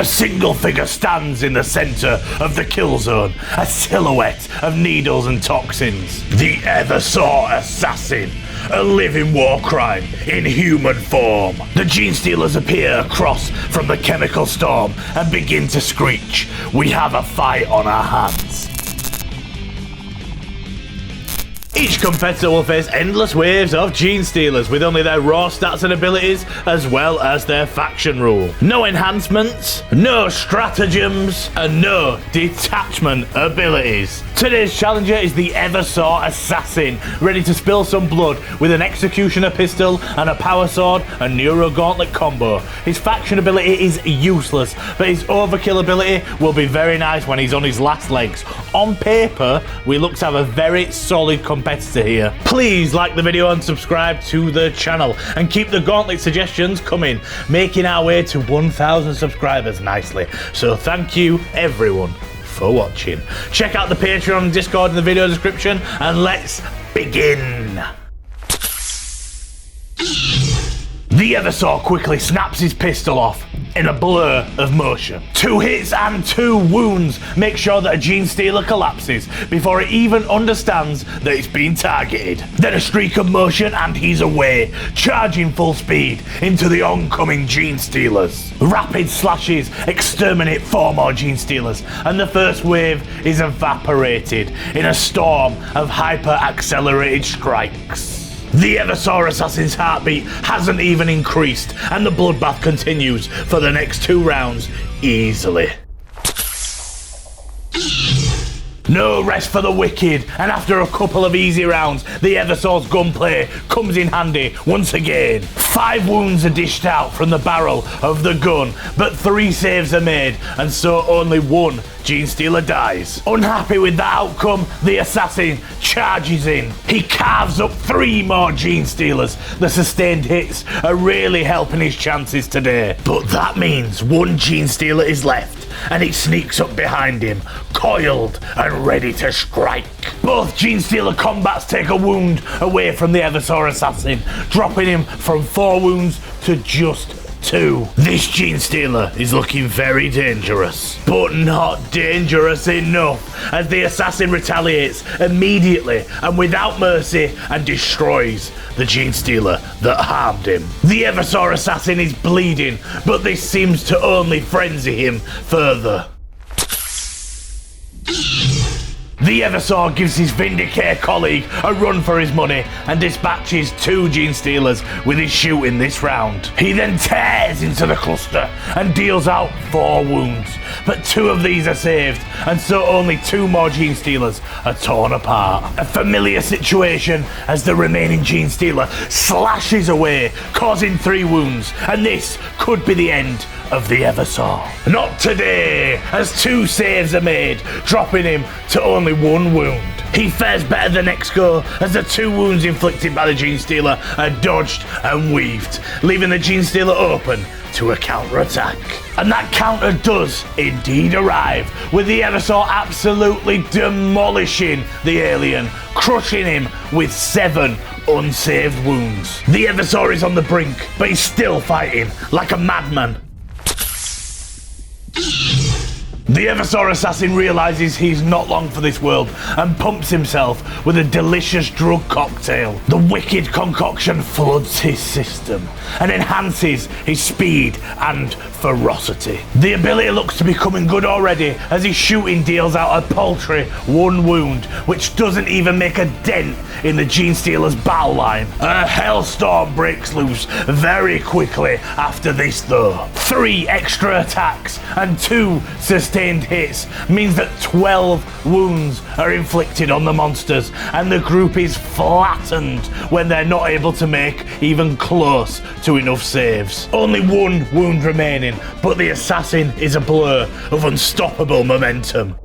A single figure stands in the center of the kill zone, a silhouette of needles and toxins. The Eversor Assassin, a living war crime in human form. The Genestealers appear across from the chemical storm and begin to screech. We have a fight on our hands. Each competitor will face endless waves of Genestealers with only their raw stats and abilities as well as their faction rule. No enhancements, no stratagems, and no detachment abilities. Today's challenger is the Eversor Assassin, ready to spill some blood with an executioner pistol and a power sword and neuro gauntlet combo. His faction ability is useless, but his overkill ability will be very nice when he's on his last legs. On paper, we look to have a very solid competitor here. Please like the video and subscribe to the channel and keep the gauntlet suggestions coming, making our way to 1,000 subscribers nicely. So thank you everyone for watching. Check out the Patreon and Discord in the video description and let's begin. The Eversor quickly snaps his pistol off in a blur of motion. 2 hits and 2 wounds make sure that a Genestealer collapses before it even understands that it's been targeted. Then a streak of motion and he's away, charging full speed into the oncoming Genestealers. Rapid slashes exterminate 4 more Genestealers and the first wave is evaporated in a storm of hyper-accelerated strikes. The Eversor Assassin's heartbeat hasn't even increased, and the bloodbath continues for the next 2 rounds easily. No rest for the wicked, and after a couple of easy rounds, the Eversor's gunplay comes in handy once again. 5 wounds are dished out from the barrel of the gun, but 3 saves are made, and so only 1 Genestealer dies. Unhappy with the outcome, the assassin charges in. He carves up 3 more Genestealers. The sustained hits are really helping his chances today. But that means 1 Genestealer is left, and it sneaks up behind him, coiled and ready to strike. Both Genestealer combats take a wound away from the Eversor Assassin, dropping him from 4 wounds to just 2. This Genestealer is looking very dangerous, but not dangerous enough, as the assassin retaliates immediately and without mercy and destroys the Genestealer that harmed him. The Eversor Assassin is bleeding, but this seems to only frenzy him further. The Eversor gives his Vindicare colleague a run for his money and dispatches 2 Genestealers with his shooting this round. He then tears into the cluster and deals out 4 wounds, but 2 of these are saved, and so only 2 more Genestealers are torn apart. A familiar situation as the remaining Genestealer slashes away, causing 3 wounds, and this could be the end of the Eversor. Not today, as 2 saves are made, dropping him to only 1 wound. He fares better the next go, as the 2 wounds inflicted by the Genestealer are dodged and weaved, leaving the Genestealer open to a counter-attack. And that counter does indeed arrive, with the Eversor absolutely demolishing the alien, crushing him with 7 unsaved wounds. The Eversor is on the brink, but he's still fighting like a madman. The Eversor Assassin realizes he's not long for this world and pumps himself with a delicious drug cocktail. The wicked concoction floods his system and enhances his speed and ferocity. The ability looks to be coming good already, as his shooting deals out a paltry 1 wound, which doesn't even make a dent in the Genestealer's battle line. A hellstorm breaks loose very quickly after this though. 3 extra attacks and 2 sustained hits means that 12 wounds are inflicted on the monsters, and the group is flattened when they're not able to make even close to enough saves. Only 1 wound remaining, but the assassin is a blur of unstoppable momentum.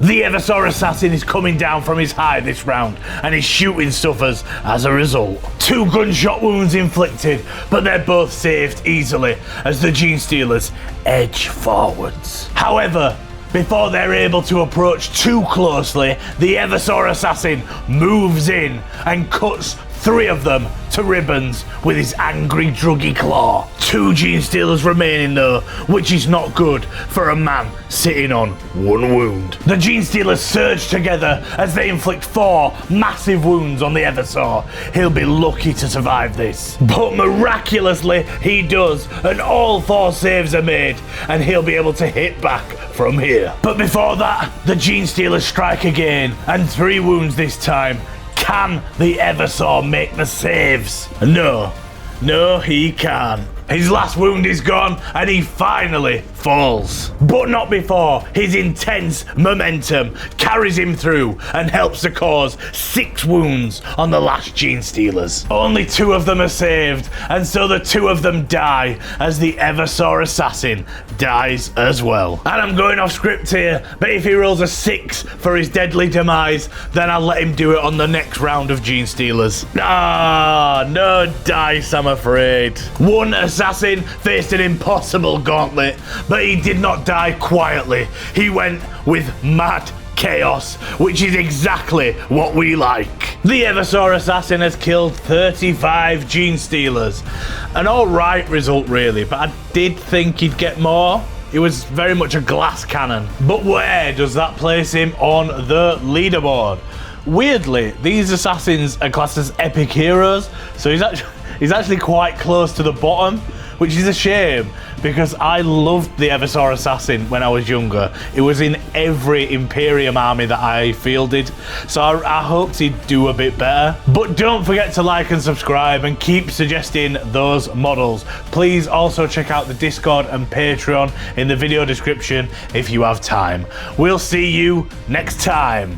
The Eversor Assassin is coming down from his high this round, and his shooting suffers as a result. 2 gunshot wounds inflicted, but they're both saved easily as the Genestealers edge forwards. However, before they're able to approach too closely, the Eversor Assassin moves in and cuts 3 of them to ribbons with his angry druggy claw. 2 Genestealers remaining though, which is not good for a man sitting on 1 wound. The Genestealers surge together as they inflict 4 massive wounds on the Eversor. He'll be lucky to survive this. But miraculously he does, and all 4 saves are made, and he'll be able to hit back from here. But before that, the Genestealers strike again, and 3 wounds this time. Can the Eversor make the saves? No, he can't. His last wound is gone, and he finally falls. But not before his intense momentum carries him through and helps to cause 6 wounds on the last Genestealers. Only 2 of them are saved, and so the 2 of them die as the Eversor Assassin dies as well. And I'm going off script here, but if he rolls a 6 for his deadly demise, then I'll let him do it on the next round of Genestealers. No dice, I'm afraid. 1 assassin faced an impossible gauntlet, but he did not die quietly. He went with mad chaos, which is exactly what we like. The Eversor Assassin has killed 35 Genestealers. An alright result really, but I did think he'd get more. It was very much a glass cannon. But where does that place him on the leaderboard? Weirdly, these assassins are classed as epic heroes, so he's actually quite close to the bottom, which is a shame because I loved the Eversor Assassin when I was younger. It was in every Imperium army that I fielded, so I hoped he'd do a bit better. But don't forget to like and subscribe and keep suggesting those models. Please also check out the Discord and Patreon in the video description if you have time. We'll see you next time.